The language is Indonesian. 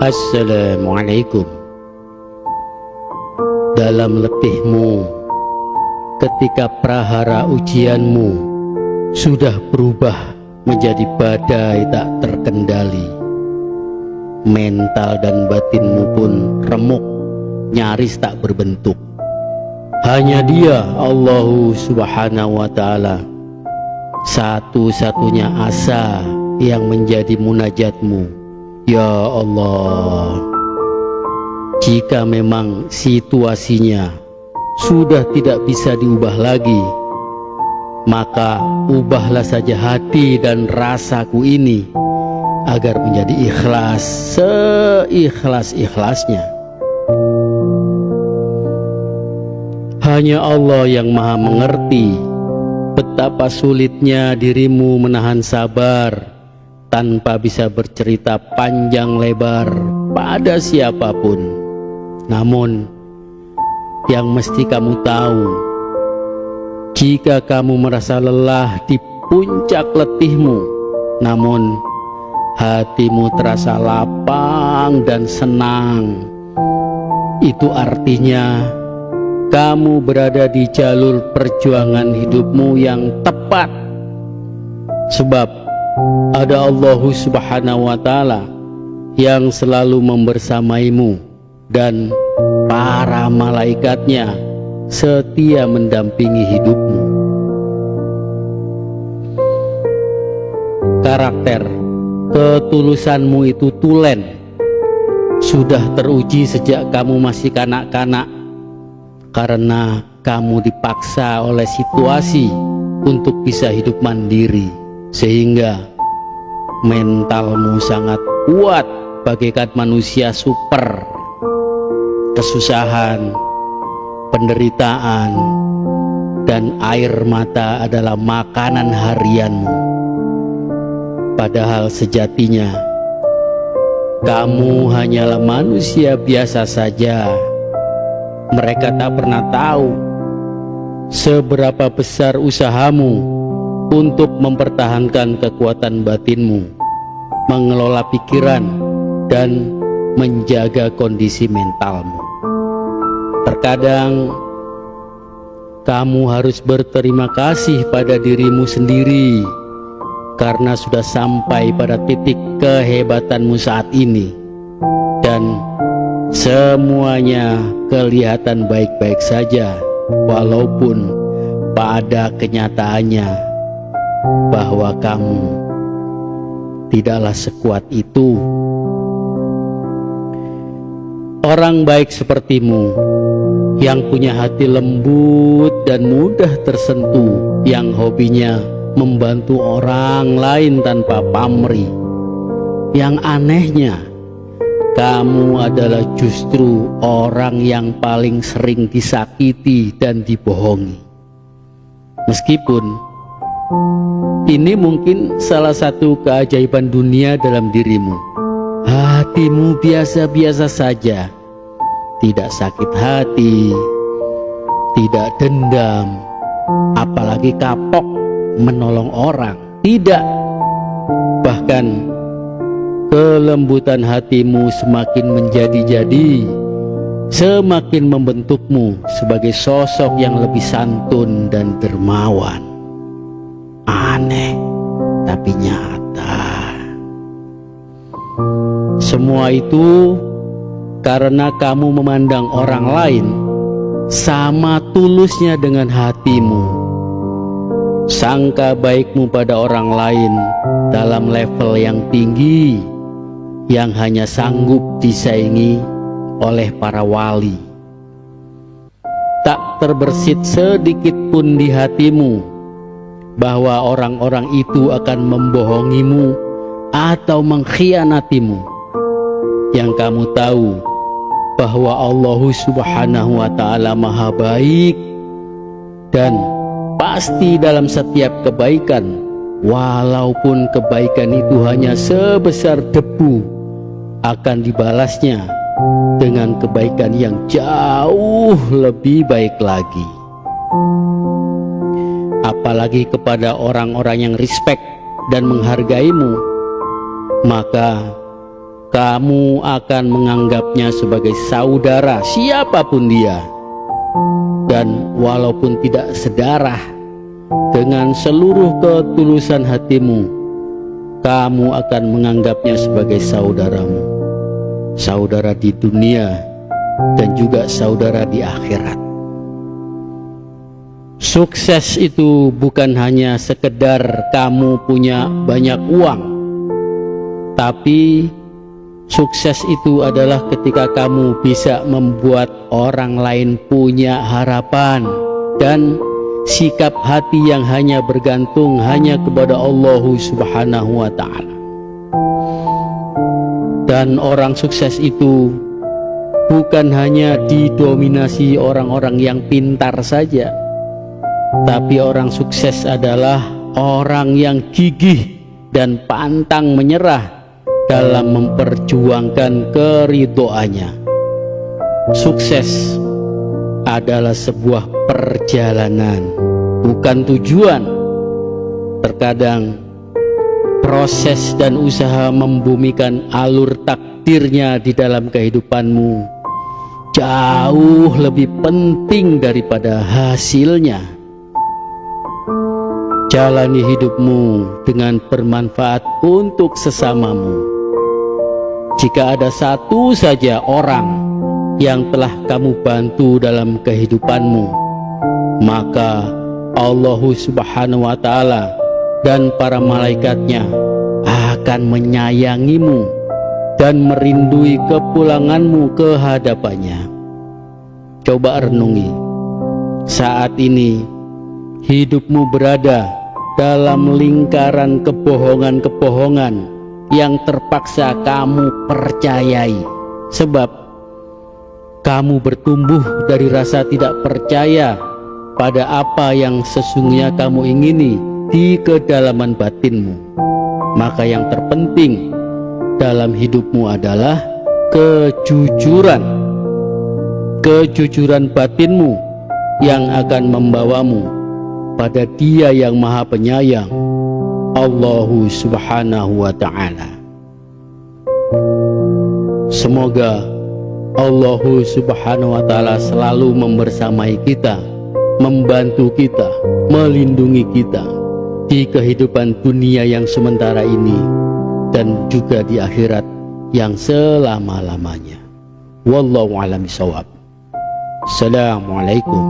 Assalamualaikum. Dalam letihmu, ketika prahara ujianmu sudah berubah menjadi badai tak terkendali, mental dan batinmu pun remuk, nyaris tak berbentuk. Hanya Dia, Allah Subhanahu wa Ta'ala, satu-satunya asa yang menjadi munajatmu. Ya Allah, jika memang situasinya sudah tidak bisa diubah lagi, maka ubahlah saja hati dan rasaku ini agar menjadi ikhlas, seikhlas-ikhlasnya. Hanya Allah yang maha mengerti betapa sulitnya dirimu menahan sabar tanpa bisa bercerita panjang lebar pada siapapun. Namun yang mesti kamu tahu, jika kamu merasa lelah di puncak letihmu, namun hatimu terasa lapang dan senang, itu artinya kamu berada di jalur perjuangan hidupmu yang tepat. Sebab ada Allah Subhanahu wa Ta'ala yang selalu membersamaimu dan para malaikatnya setia mendampingi hidupmu. Karakter ketulusanmu itu tulen, sudah teruji sejak kamu masih kanak-kanak, karena kamu dipaksa oleh situasi untuk bisa hidup mandiri, sehingga mentalmu sangat kuat bagaikan manusia super. Kesusahan, penderitaan, dan air mata adalah makanan harianmu. Padahal sejatinya kamu hanyalah manusia biasa saja. Mereka tak pernah tahu seberapa besar usahamu untuk mempertahankan kekuatan batinmu, mengelola pikiran, dan menjaga kondisi mentalmu. Terkadang kamu harus berterima kasih pada dirimu sendiri karena sudah sampai pada titik kehebatanmu saat ini, dan semuanya kelihatan baik-baik saja, walaupun pada kenyataannya bahwa kamu tidaklah sekuat itu. Orang baik sepertimu, yang punya hati lembut dan mudah tersentuh, yang hobinya membantu orang lain tanpa pamrih, yang anehnya kamu adalah justru orang yang paling sering disakiti dan dibohongi. Meskipun ini mungkin salah satu keajaiban dunia dalam dirimu, hatimu biasa-biasa saja, tidak sakit hati, tidak dendam, apalagi kapok menolong orang, tidak. Bahkan kelembutan hatimu semakin menjadi-jadi, semakin membentukmu sebagai sosok yang lebih santun dan dermawan. Aneh tapi nyata. Semua itu karena kamu memandang orang lain sama tulusnya dengan hatimu. Sangka baikmu pada orang lain dalam level yang tinggi, yang hanya sanggup disaingi oleh para wali. Tak terbersit sedikit pun di hatimu bahwa orang-orang itu akan membohongimu atau mengkhianatimu. Yang kamu tahu bahwa Allah Subhanahu wa Ta'ala maha baik, dan pasti dalam setiap kebaikan, walaupun kebaikan itu hanya sebesar debu, akan dibalasnya dengan kebaikan yang jauh lebih baik lagi. apalagi kepada orang-orang yang respect dan menghargaimu, maka kamu akan menganggapnya sebagai saudara siapapun dia. Dan walaupun tidak sedarah, dengan seluruh ketulusan hatimu, kamu akan menganggapnya sebagai saudaramu, saudara di dunia dan juga saudara di akhirat. Sukses itu bukan hanya sekedar kamu punya banyak uang, tapi sukses itu adalah ketika kamu bisa membuat orang lain punya harapan dan sikap hati yang hanya bergantung hanya kepada Allah Subhanahu wa ta'ala. Dan orang sukses itu bukan hanya didominasi orang-orang yang pintar saja, tapi orang sukses adalah orang yang gigih dan pantang menyerah dalam memperjuangkan keridhoannya. Sukses adalah sebuah perjalanan, bukan tujuan. Terkadang proses dan usaha membumikan alur takdirnya di dalam kehidupanmu jauh lebih penting daripada hasilnya. Jalani hidupmu dengan bermanfaat untuk sesamamu. Jika ada satu saja orang yang telah kamu bantu dalam kehidupanmu, maka Allah Subhanahu wa ta'ala dan para malaikatnya akan menyayangimu dan merindui kepulanganmu ke hadapannya. Coba renungi, saat ini hidupmu berada dalam lingkaran kebohongan-kebohongan yang terpaksa kamu percayai, sebab kamu bertumbuh dari rasa tidak percaya pada apa yang sesungguhnya kamu ingini di kedalaman batinmu. Maka yang terpenting dalam hidupmu adalah kejujuran. Kejujuran batinmu yang akan membawamu pada Dia yang Maha Penyayang, Allah Subhanahu wa ta'ala. Semoga Allah Subhanahu wa ta'ala selalu membersamai kita, membantu kita, melindungi kita di kehidupan dunia yang sementara ini dan juga di akhirat yang selama-lamanya. Wallahu a'lam bishawab. Assalamualaikum